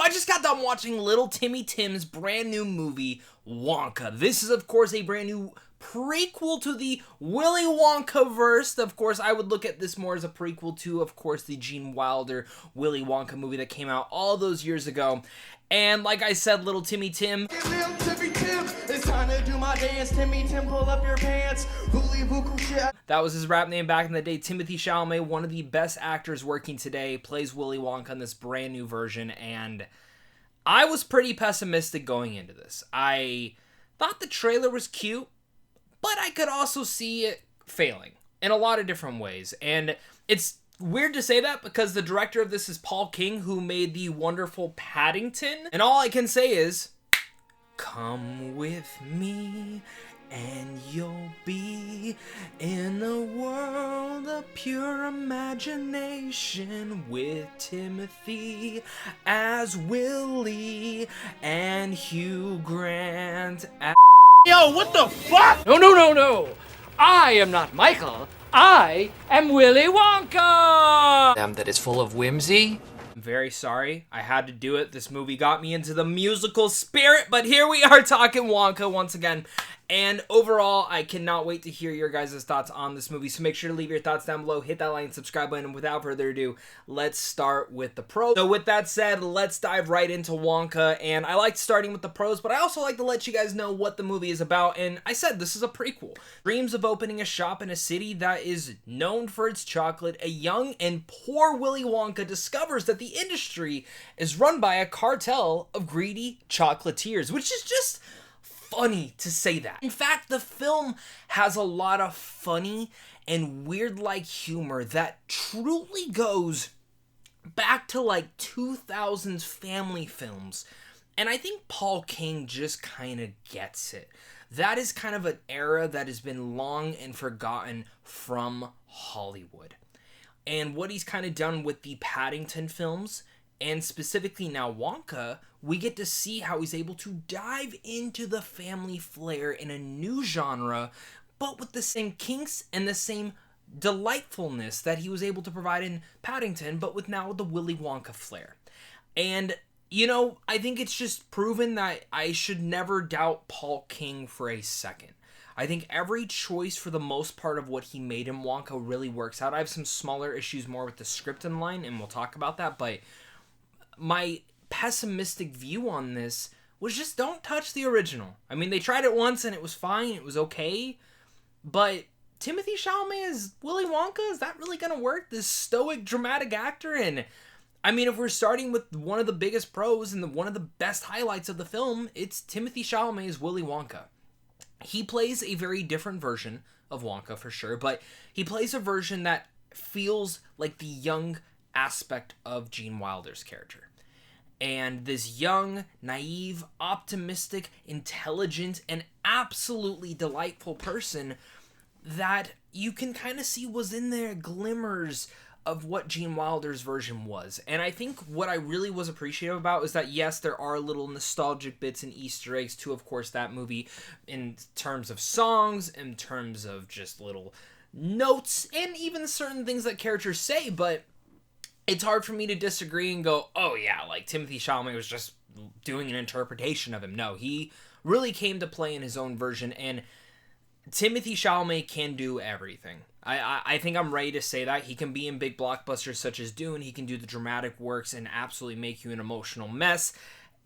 I just got done watching little Timmy Tim's brand new movie, Wonka. This is, of course, a brand new prequel to the Willy Wonka verse. Of course, I would look at this more as a prequel to, of course, the Gene Wilder Willy Wonka movie that came out all those years ago. And like I said, little Timmy Tim. Timmy Tim, it's time to do my dance. Timmy Tim, pull up your pants. That was his rap name back in the day. Timothee Chalamet, one of the best actors working today, plays Willy Wonka in this brand new version. And I was pretty pessimistic going into this. I thought the trailer was cute, but I could also see it failing in a lot of different ways. And it's weird to say that because the director of this is Paul King, who made the wonderful Paddington. And all I can say is, come with me and you'll be in a world of pure imagination with Timothée as Willy and Hugh Grant as... Yo, what the fuck? No. I am not Michael. I am Willy Wonka! That is full of whimsy. I'm very sorry. I had to do it. This movie got me into the musical spirit, but here we are talking Wonka once again. And overall, I cannot wait to hear your guys' thoughts on this movie. So make sure to leave your thoughts down below. Hit that like and subscribe button. And without further ado, let's start with the pros. So with that said, let's dive right into Wonka. And I like starting with the pros, but I also like to let you guys know what the movie is about. And I said this is a prequel. Dreams of opening a shop in a city that is known for its chocolate, a young and poor Willy Wonka discovers that the industry is run by a cartel of greedy chocolatiers, which is just funny to say that. In fact, the film has a lot of funny and weird-like humor that truly goes back to like 2000s family films. And I think Paul King just kind of gets it. That is kind of an era that has been long and forgotten from Hollywood. And what he's kind of done with the Paddington films, and specifically now Wonka, we get to see how he's able to dive into the family flair in a new genre, but with the same kinks and the same delightfulness that he was able to provide in Paddington, but with now the Willy Wonka flair. And, you know, I think it's just proven that I should never doubt Paul King for a second. I think every choice for the most part of what he made in Wonka really works out. I have some smaller issues more with the script in line, and we'll talk about that, but my pessimistic view on this was just don't touch the original. I mean, they tried it once and it was fine, it was okay, but Timothée Chalamet as Willy Wonka, is that really gonna work? This stoic, dramatic actor? And I mean, if we're starting with one of the biggest pros and one of the best highlights of the film, it's Timothée Chalamet as Willy Wonka. He plays a very different version of Wonka for sure, but he plays a version that feels like the young aspect of Gene Wilder's character. And this young, naive, optimistic, intelligent, and absolutely delightful person that you can kind of see was in there glimmers of what Gene Wilder's version was. And I think what I really was appreciative about is that, yes, there are little nostalgic bits and Easter eggs to, of course, that movie in terms of songs, in terms of just little notes, and even certain things that characters say, but it's hard for me to disagree and go, oh yeah, like Timothée Chalamet was just doing an interpretation of him. No, he really came to play in his own version, and Timothée Chalamet can do everything. I think I'm ready to say that. He can be in big blockbusters such as Dune, he can do the dramatic works and absolutely make you an emotional mess,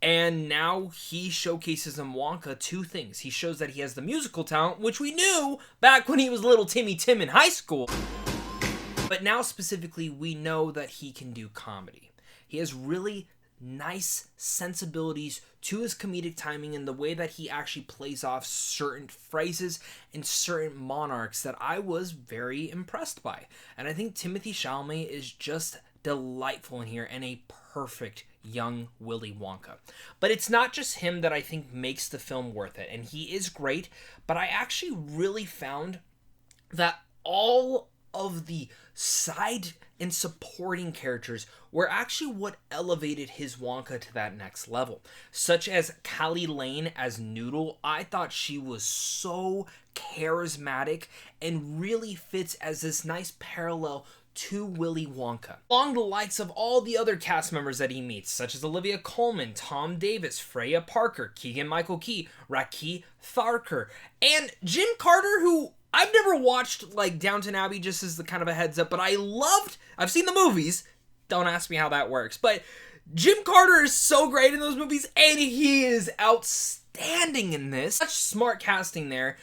and now he showcases in Wonka two things. He shows that he has the musical talent, which we knew back when he was little Timmy Tim in high school. But now specifically, we know that he can do comedy. He has really nice sensibilities to his comedic timing and the way that he actually plays off certain phrases and certain monarchs that I was very impressed by. And I think Timothée Chalamet is just delightful in here and a perfect young Willy Wonka. But it's not just him that I think makes the film worth it. And he is great, but I actually really found that all of the side and supporting characters were actually what elevated his Wonka to that next level. Such as Callie Lane as Noodle. I thought she was so charismatic and really fits as this nice parallel to Willy Wonka, along the likes of all the other cast members that he meets, such as Olivia Colman, Tom Davis, Freya Parker, Keegan-Michael Key, Raki Tharker, and Jim Carter, who I've never watched like Downton Abbey, just as the kind of a heads up, but I've seen the movies, don't ask me how that works, but Jim Carter is so great in those movies, and he is outstanding in this. Such smart casting there,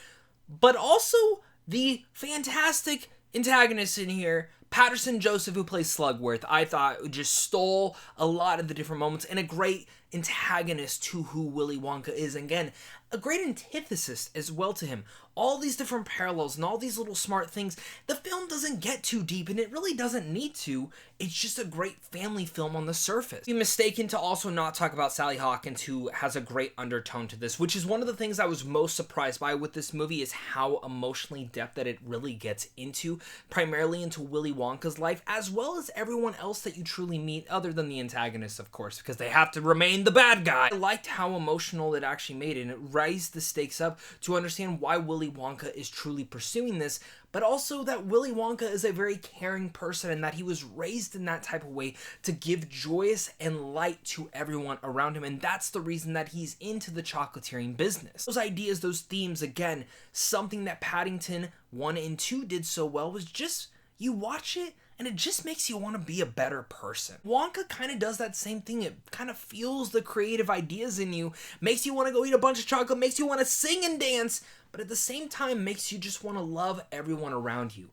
but also the fantastic antagonist in here, Patterson Joseph, who plays Slugworth, I thought just stole a lot of the different moments and a great antagonist to who Willy Wonka is. And again, a great antithesis as well to him. All these different parallels and all these little smart things. The film doesn't get too deep, and it really doesn't need to. It's just a great family film on the surface. Be mistaken to also not talk about Sally Hawkins, who has a great undertone to this, which is one of the things I was most surprised by with this movie, is how emotionally depth that it really gets into, primarily into Willy Wonka's life, as well as everyone else that you truly meet, other than the antagonist, of course, because they have to remain the bad guy. I liked how emotional it actually made it, and it raised the stakes up to understand why Willy Wonka is truly pursuing this, but also that Willy Wonka is a very caring person and that he was raised in that type of way to give joyous and light to everyone around him, and that's the reason that he's into the chocolatiering business. Those ideas, those themes, again, something that Paddington 1 and 2 did so well was just, you watch it and it just makes you want to be a better person. Wonka kind of does that same thing. It kind of fuels the creative ideas in you, makes you want to go eat a bunch of chocolate, makes you want to sing and dance, but at the same time makes you just want to love everyone around you.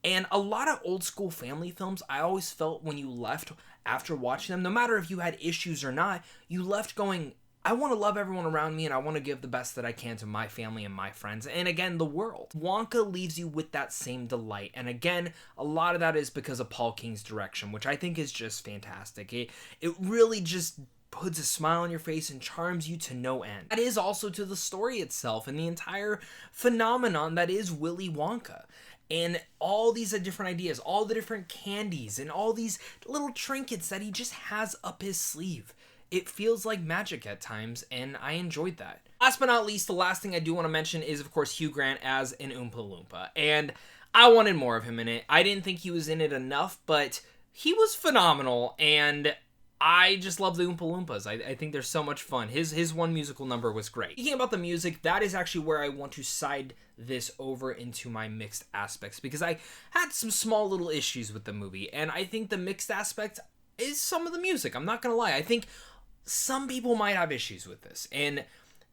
And a lot of old school family films, I always felt when you left after watching them, no matter if you had issues or not, you left going, I want to love everyone around me and I want to give the best that I can to my family and my friends, and again, the world. Wonka leaves you with that same delight, and again, a lot of that is because of Paul King's direction, which I think is just fantastic. It really just puts a smile on your face and charms you to no end. That is also to the story itself and the entire phenomenon that is Willy Wonka. And all these different ideas, all the different candies, and all these little trinkets that he just has up his sleeve. It feels like magic at times, and I enjoyed that. Last but not least, the last thing I do want to mention is, of course, Hugh Grant as an Oompa Loompa. And I wanted more of him in it. I didn't think he was in it enough, but he was phenomenal, and I just love the Oompa Loompas. I think they're so much fun. His one musical number was great. Speaking about the music, that is actually where I want to side this over into my mixed aspects, because I had some small little issues with the movie, and I think the mixed aspect is some of the music. I'm not gonna lie. I think some people might have issues with this, and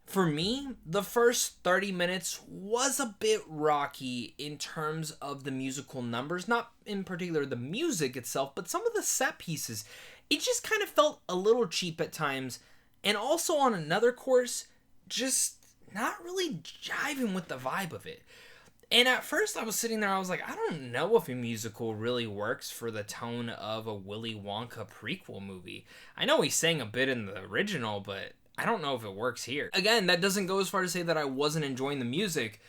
for me, the first 30 minutes was a bit rocky in terms of the musical numbers, not in particular the music itself, but some of the set pieces. It just kind of felt a little cheap at times, and also on another course, just not really jiving with the vibe of it. And at first I was sitting there, I was like, I don't know if a musical really works for the tone of a Willy Wonka prequel movie. I know he sang a bit in the original, but I don't know if it works here. Again, that doesn't go as far to say that I wasn't enjoying the music.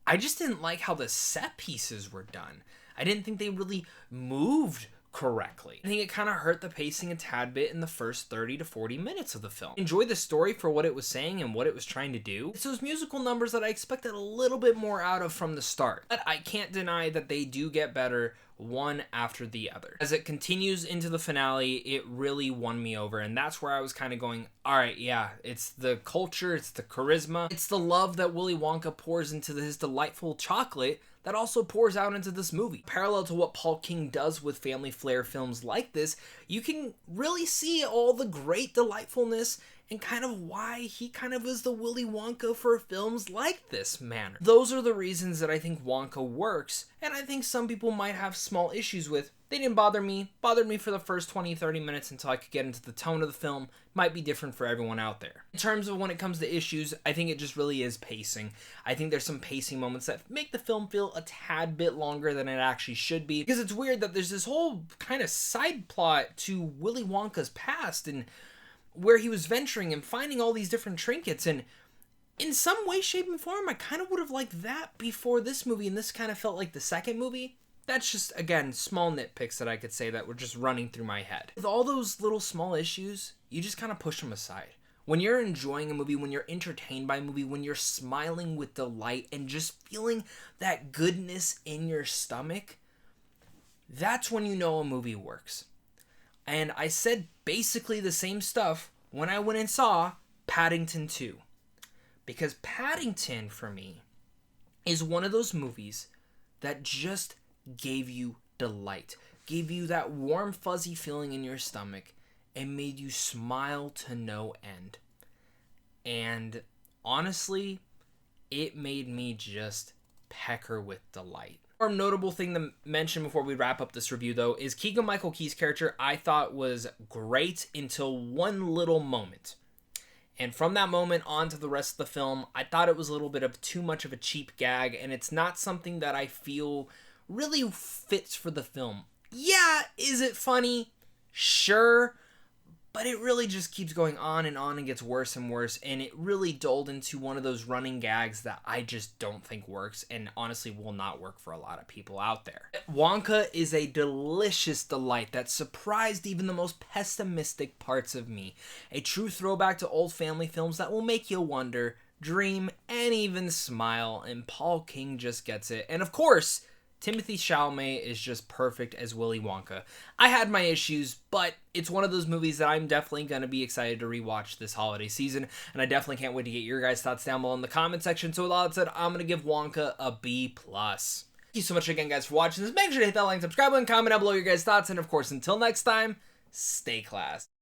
I just didn't like how the set pieces were done. I didn't think they really moved correctly. I think it kind of hurt the pacing a tad bit in the first 30 to 40 minutes of the film. Enjoy the story for what it was saying and what it was trying to do. It's those musical numbers that I expected a little bit more out of from the start. But I can't deny that they do get better one after the other. As it continues into the finale, it really won me over, and that's where I was kind of going, all right, yeah, it's the culture, it's the charisma, it's the love that Willy Wonka pours into his delightful chocolate that also pours out into this movie. Parallel to what Paul King does with family flair films like this, you can really see all the great delightfulness and kind of why he kind of is the Willy Wonka for films like this manner. Those are the reasons that I think Wonka works, and I think some people might have small issues with. They didn't bother me. Bothered me for the first 20-30 minutes until I could get into the tone of the film. Might be different for everyone out there. In terms of when it comes to issues, I think it just really is pacing. I think there's some pacing moments that make the film feel a tad bit longer than it actually should be. Because it's weird that there's this whole kind of side plot to Willy Wonka's past and where he was venturing and finding all these different trinkets, and in some way, shape, and form, I kind of would have liked that before this movie, and this kind of felt like the second movie. That's just, again, small nitpicks that I could say that were just running through my head. With all those little small issues, you just kind of push them aside. When you're enjoying a movie, when you're entertained by a movie, when you're smiling with delight and just feeling that goodness in your stomach, that's when you know a movie works. And I said basically the same stuff when I went and saw Paddington 2. Because Paddington, for me, is one of those movies that just gave you delight. Gave you that warm, fuzzy feeling in your stomach and made you smile to no end. And honestly, it made me just pecker with delight. Our notable thing to mention before we wrap up this review, though, is Keegan-Michael Key's character I thought was great until one little moment. And from that moment on to the rest of the film, I thought it was a little bit of too much of a cheap gag, and it's not something that I feel really fits for the film. Yeah, is it funny? Sure. But it really just keeps going on and gets worse and worse, and it really dulled into one of those running gags that I just don't think works, and honestly will not work for a lot of people out there. Wonka is a delicious delight that surprised even the most pessimistic parts of me. A true throwback to old family films that will make you wonder, dream, and even smile, and Paul King just gets it. And of course, Timothee Chalamet is just perfect as Willy Wonka. I had my issues, but it's one of those movies that I'm definitely going to be excited to rewatch this holiday season, and I definitely can't wait to get your guys' thoughts down below in the comment section. So with all that said, I'm going to give Wonka a B+. Thank you so much again, guys, for watching this. Make sure to hit that like, subscribe, and comment down below your guys' thoughts, and of course, until next time, stay class.